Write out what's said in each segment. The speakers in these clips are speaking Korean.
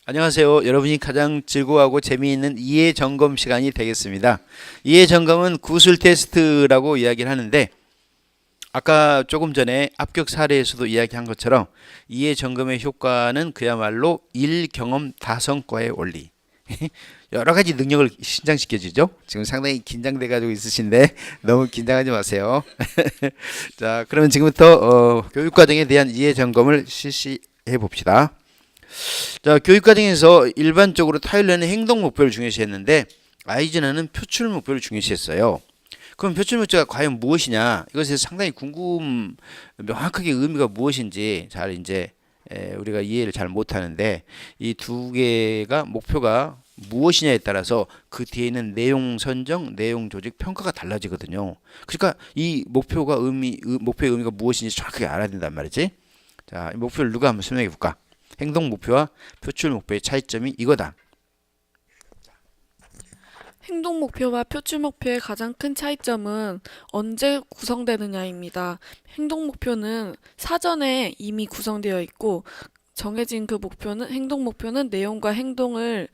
안녕하세요. 여러분이 가장 즐거워하고 재미있는 이해 점검 시간이 되겠습니다. 이해 점검은 구술 테스트라고 이야기를 하는데 아까 조금 전에 합격 사례에서도 이야기한 것처럼 이해 점검의 효과는 그야말로 일 경험 다성과의 원리. 여러 가지 능력을 신장시켜 주죠. 지금 상당히 긴장돼 가지고 있으신데 너무 긴장하지 마세요. 자, 그러면 지금부터 교육 과정에 대한 이해 점검을 실시해 봅시다. 자, 교육 과정에서 일반적으로 타일러는 행동 목표를 중요시했는데 아이즈너는 표출 목표를 중요시했어요. 그럼 표출 목표가 과연 무엇이냐? 이것에 상당히 명확하게 의미가 무엇인지 잘 이제 우리가 이해를 잘 못하는데 이 두 개가 목표가 무엇이냐에 따라서 그 뒤에 있는 내용 선정, 내용 조직, 평가가 달라지거든요. 그러니까 이 목표의 의미가 무엇인지 정확하게 알아야 된단 말이지. 자, 이 목표를 누가 한번 설명해 볼까? 행동 목표와 표출 목표의 차이점이 이거다. 행동 목표와 표출 목표의 가장 큰 차이점은 언제 구성되느냐입니다. 행동 목표는 사전에 이미 구성되어 있고 정해진 그 목표는 행동 목표는 내용과 행동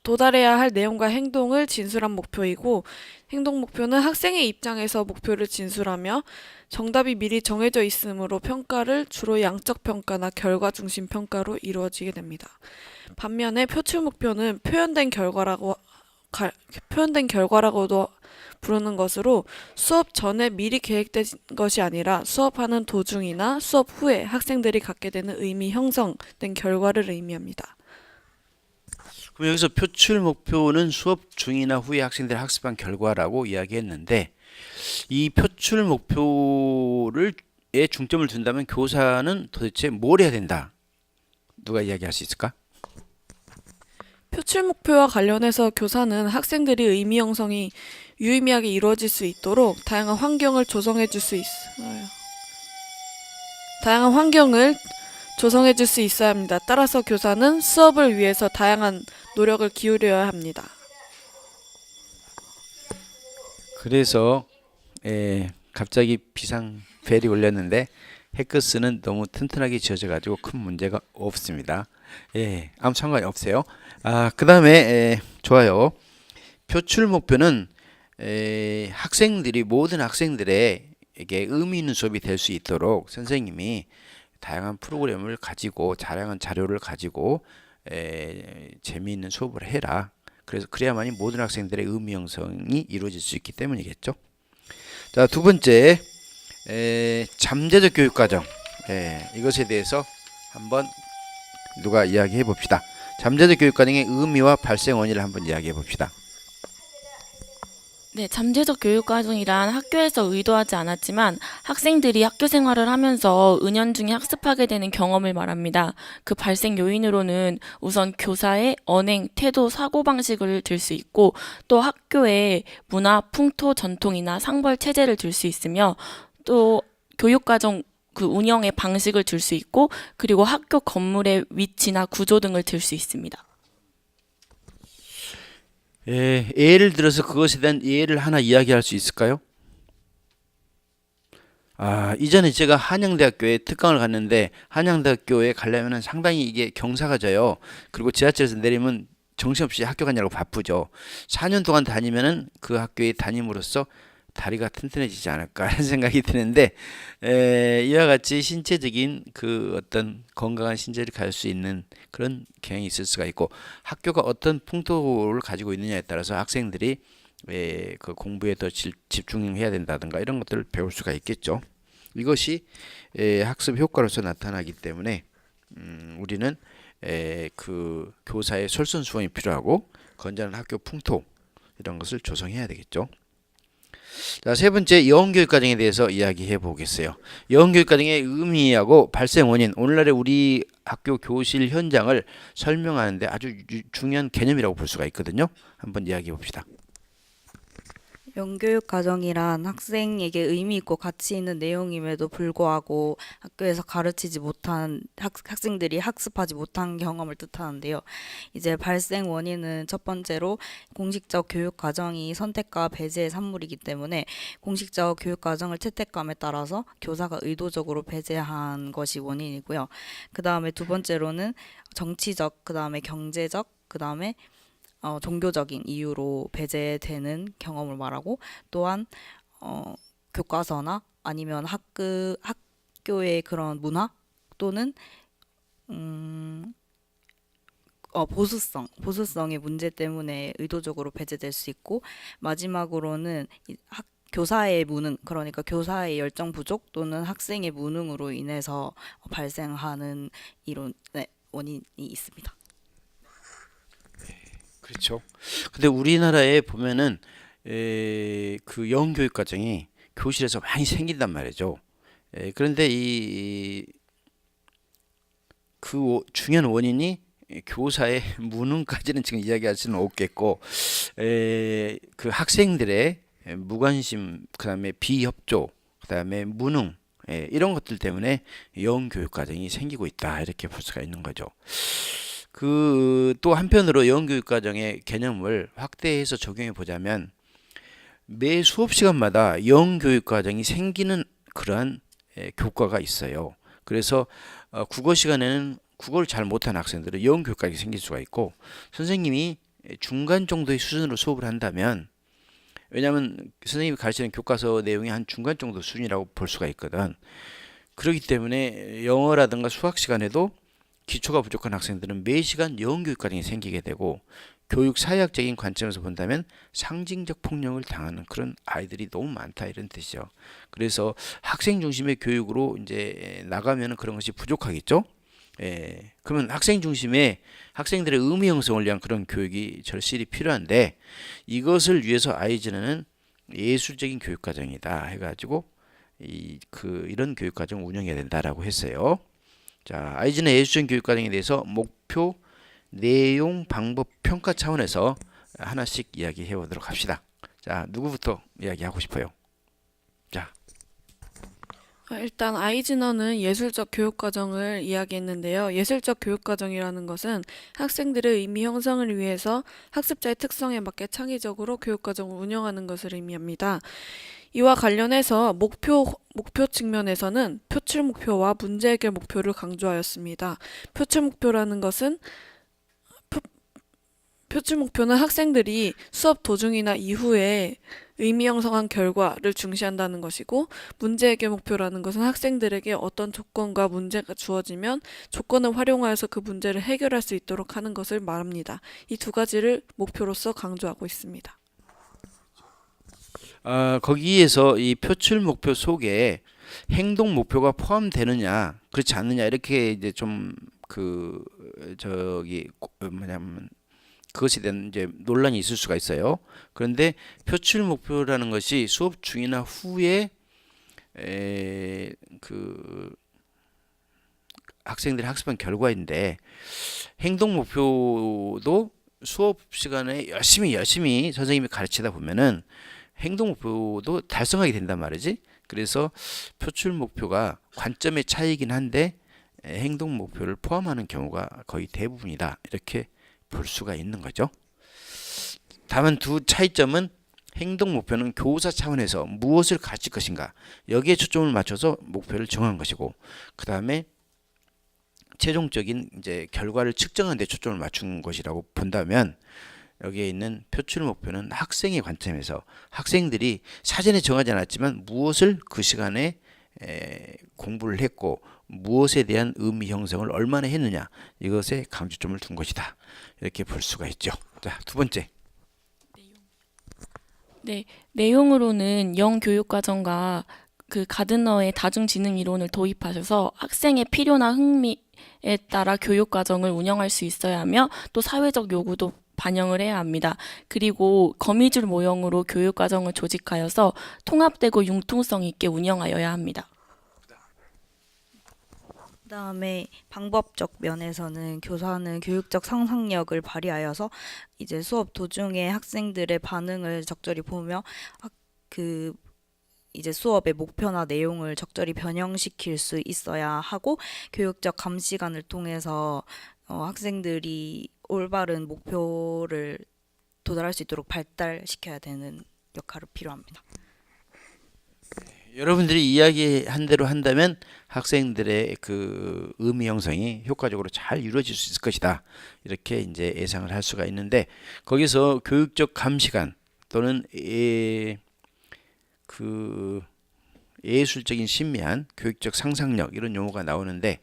도달해야 할 내용과 행동을 진술한 목표이고 행동 목표는 학생의 입장에서 목표를 진술하며 정답이 미리 정해져 있으므로 평가를 주로 양적 평가나 결과 중심 평가로 이루어지게 됩니다. 반면에 표출 목표는 표현된 결과라고도 부르는 것으로 수업 전에 미리 계획된 것이 아니라 수업하는 도중이나 수업 후에 학생들이 갖게 되는 의미 형성된 결과를 의미합니다. 그럼 여기서 표출 목표는 수업 중이나 후에 학생들이 학습한 결과라고 이야기했는데 이 표출 목표를 에 중점을 둔다면 교사는 도대체 뭘 해야 된다? 누가 이야기할 수 있을까? 표출 목표와 관련해서 교사는 학생들이 의미 형성이 유의미하게 이루어질 수 있도록 다양한 환경을 조성해 줄 수 있어야 합니다. 따라서 교사는 수업을 위해서 다양한 노력을 기울여야 합니다. 그래서 갑자기 벨이 울렸는데 해커스는 너무 튼튼하게 지어져 가지고 큰 문제가 없습니다. 아무 상관이 없어요. 그 다음에 좋아요. 표출 목표는 모든 학생들에게 의미 있는 수업이 될 수 있도록 선생님이 다양한 프로그램을 가지고 다양한 자료를 가지고 재미있는 수업을 해라. 그래야만이 모든 학생들의 의미 형성이 이루어질 수 있기 때문이겠죠. 자, 두 번째 잠재적 교육 과정. 이것에 대해서 한번 누가 이야기해 봅시다. 잠재적 교육 과정의 의미와 발생 원인을 한번 이야기해 봅시다. 네, 잠재적 교육 과정이란 학교에서 의도하지 않았지만 학생들이 학교 생활을 하면서 은연중에 학습하게 되는 경험을 말합니다. 그 발생 요인으로는 우선 교사의 언행, 태도, 사고방식을 들 수 있고 또 학교의 문화, 풍토, 전통이나 상벌 체제를 들 수 있으며 또 교육과정 그 운영의 방식을 들 수 있고 그리고 학교 건물의 위치나 구조 등을 들 수 있습니다. 예를 들어서 그것에 대한 예를 하나 이야기할 수 있을까요? 이전에 제가 한양대학교에 특강을 갔는데 한양대학교에 가려면 상당히 이게 경사가 져요. 그리고 지하철에서 내리면 정신없이 학교 가냐고 바쁘죠. 4년 동안 다니면은 그 학교에 다님으로써 다리가 튼튼해지지 않을까 하는 생각이 드는데 이와 같이 신체적인 그 어떤 건강한 신체를 가질 수 있는 그런 경향이 있을 수가 있고 학교가 어떤 풍토를 가지고 있느냐에 따라서 학생들이 그 공부에 더 집중해야 된다든가 이런 것들을 배울 수가 있겠죠. 이것이 학습 효과로서 나타나기 때문에 우리는 그 교사의 솔선수범이 필요하고 건전한 학교 풍토 이런 것을 조성해야 되겠죠. 자, 세 번째 영어교육 과정에 대해서 이야기해 보겠어요. 영어교육 과정의 의미하고 발생 원인, 오늘날의 우리 학교 교실 현장을 설명하는데 아주 중요한 개념이라고 볼 수가 있거든요. 한번 이야기해 봅시다. 영교육 과정이란 학생에게 의미 있고 가치 있는 내용임에도 불구하고 학교에서 가르치지 못한 학생들이 학습하지 못한 경험을 뜻하는데요. 이제 발생 원인은 첫 번째로 공식적 교육 과정이 선택과 배제의 산물이기 때문에 공식적 교육 과정을 채택감에 따라서 교사가 의도적으로 배제한 것이 원인이고요. 그 다음에 두 번째로는 정치적, 그 다음에 경제적, 그 다음에 종교적인 이유로 배제되는 경험을 말하고, 또한 교과서나 아니면 학교의 그런 문화 또는 보수성의 문제 때문에 의도적으로 배제될 수 있고, 마지막으로는 교사의 무능, 그러니까 교사의 열정 부족 또는 학생의 무능으로 인해서 발생하는 원인이 있습니다. 그렇죠. 근데 우리나라에 보면은 그 영교육 과정이 교실에서 많이 생긴단 말이죠. 그런데 중요한 원인이 교사의 무능까지는 지금 이야기할 수는 없겠고, 그 학생들의 무관심, 그다음에 비협조, 그다음에 무능, 이런 것들 때문에 영교육 과정이 생기고 있다, 이렇게 볼 수가 있는 거죠. 또 한편으로 영교육 과정의 개념을 확대해서 적용해 보자면, 매 수업 시간마다 영교육 과정이 생기는 그러한 교과가 있어요. 그래서 국어 시간에는 국어를 잘 못하는 학생들은 영교육 과정이 생길 수가 있고, 선생님이 중간 정도의 수준으로 수업을 한다면, 왜냐하면 선생님이 가르치는 교과서 내용이 한 중간 정도 수준이라고 볼 수가 있거든. 그렇기 때문에 영어라든가 수학 시간에도 기초가 부족한 학생들은 매 시간 영교육 과정이 생기게 되고, 교육 사회학적인 관점에서 본다면 상징적 폭력을 당하는 그런 아이들이 너무 많다, 이런 뜻이죠. 그래서 학생 중심의 교육으로 이제 나가면 그런 것이 부족하겠죠. 그러면 학생 중심의 학생들의 의미 형성을 위한 그런 교육이 절실히 필요한데, 이것을 위해서 아이즈는 예술적인 교육 과정이다 해가지고 이런 교육 과정을 운영해야 된다라고 했어요. 자, 아이즈는 예술적인 교육 과정에 대해서 목표, 내용, 방법, 평가 차원에서 하나씩 이야기해 보도록 합시다. 자, 누구부터 이야기하고 싶어요? 자, 일단 아이즈너는 예술적 교육 과정을 이야기했는데요. 예술적 교육 과정이라는 것은 학생들의 의미 형성을 위해서 학습자의 특성에 맞게 창의적으로 교육 과정을 운영하는 것을 의미합니다. 이와 관련해서 목표 측면에서는 표출 목표와 문제 해결 목표를 강조하였습니다. 표출 목표라는 것은 표출 목표는 학생들이 수업 도중이나 이후에 의미 형성한 결과를 중시한다는 것이고, 문제 해결 목표라는 것은 학생들에게 어떤 조건과 문제가 주어지면 조건을 활용하여서 그 문제를 해결할 수 있도록 하는 것을 말합니다. 이 두 가지를 목표로서 강조하고 있습니다. 거기에서 이 표출 목표 속에 행동 목표가 포함되느냐, 그렇지 않느냐, 이렇게 이제 좀 뭐냐면 그것에 대한 이제 논란이 있을 수가 있어요. 그런데 표출 목표라는 것이 수업 중이나 후에 학생들이 학습한 결과인데, 행동 목표도 수업 시간에 열심히 선생님이 가르치다 보면은 행동 목표도 달성하게 된단 말이지. 그래서 표출 목표가 관점의 차이긴 한데 행동 목표를 포함하는 경우가 거의 대부분이다, 이렇게 볼 수가 있는 거죠. 다만 두 차이점은, 행동 목표는 교사 차원에서 무엇을 가르칠 것인가, 여기에 초점을 맞춰서 목표를 정한 것이고, 그 다음에 최종적인 이제 결과를 측정하는 데 초점을 맞춘 것이라고 본다면, 여기에 있는 표출 목표는 학생의 관점에서 학생들이 사전에 정하지 않았지만 무엇을 그 시간에 공부를 했고 무엇에 대한 의미 형성을 얼마나 했느냐, 이것에 강조점을 둔 것이다, 이렇게 볼 수가 있죠. 자, 두 번째. 네, 내용으로는 영교육과정과 그 가드너의 다중지능 이론을 도입하셔서 학생의 필요나 흥미에 따라 교육과정을 운영할 수 있어야 하며, 또 사회적 요구도 반영을 해야 합니다. 그리고 거미줄 모형으로 교육과정을 조직하여서 통합되고 융통성 있게 운영하여야 합니다. 그다음에 방법적 면에서는 교사는 교육적 상상력을 발휘하여서 이제 수업 도중에 학생들의 반응을 적절히 보며 그 이제 수업의 목표나 내용을 적절히 변형시킬 수 있어야 하고 교육적 감시관을 통해서 학생들이 올바른 목표를 도달할 수 있도록 발달시켜야 되는 역할이 필요합니다. 여러분들이 이야기한 대로 한다면 학생들의 그 의미 형성이 효과적으로 잘 이루어질 수 있을 것이다. 이렇게 이제 예상을 할 수가 있는데 거기서 교육적 감시관 또는 그 예술적인 신미한 교육적 상상력 이런 용어가 나오는데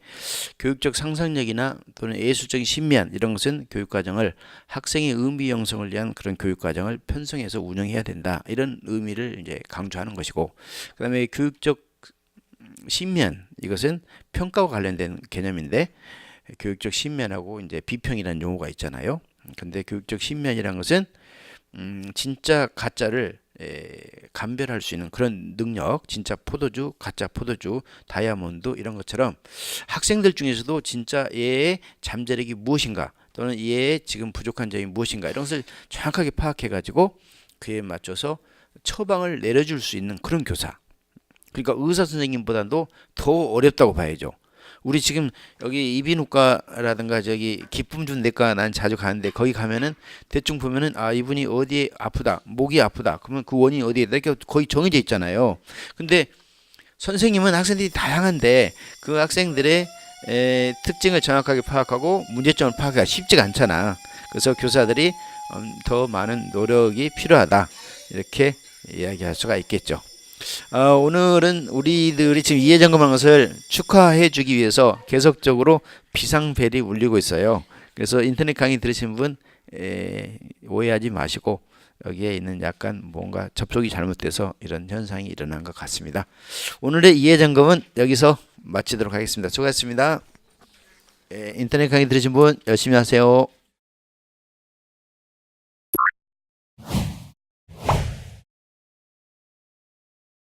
교육적 상상력이나 또는 예술적인 신미한 이런 것은 교육과정을 학생의 의미 형성을 위한 그런 교육과정을 편성해서 운영해야 된다 이런 의미를 이제 강조하는 것이고 그다음에 교육적 신미한 이것은 평가와 관련된 개념인데 교육적 신미한하고 이제 비평이라는 용어가 있잖아요. 근데 교육적 신미한이라는 것은 진짜 가짜를 감별할 수 있는 그런 능력, 진짜 포도주, 가짜 포도주, 다이아몬드 이런 것처럼 학생들 중에서도 진짜 얘의 잠재력이 무엇인가 또는 얘의 지금 부족한 점이 무엇인가 이런 것을 정확하게 파악해 가지고 그에 맞춰서 처방을 내려줄 수 있는 그런 교사. 그러니까 의사 선생님보다도 더 어렵다고 봐야죠. 우리 지금 여기 이비인후과라든가 저기 기쁨준 내과 난 자주 가는데 거기 가면은 대충 보면은 아 이분이 어디에 아프다 목이 아프다 그러면 그 원인이 어디에 이렇게 거의 정해져 있잖아요. 근데 선생님은 학생들이 다양한데 그 학생들의 특징을 정확하게 파악하고 문제점을 파악하기가 쉽지가 않잖아. 그래서 교사들이 더 많은 노력이 필요하다 이렇게 이야기할 수가 있겠죠. 오늘은 우리들이 지금 이해점검한 것을 축하해 주기 위해서 계속적으로 비상벨이 울리고 있어요. 그래서 인터넷 강의 들으신 분 오해하지 마시고 여기에 있는 약간 뭔가 접속이 잘못돼서 이런 현상이 일어난 것 같습니다. 오늘의 이해점검은 여기서 마치도록 하겠습니다. 수고하셨습니다. 인터넷 강의 들으신 분 열심히 하세요.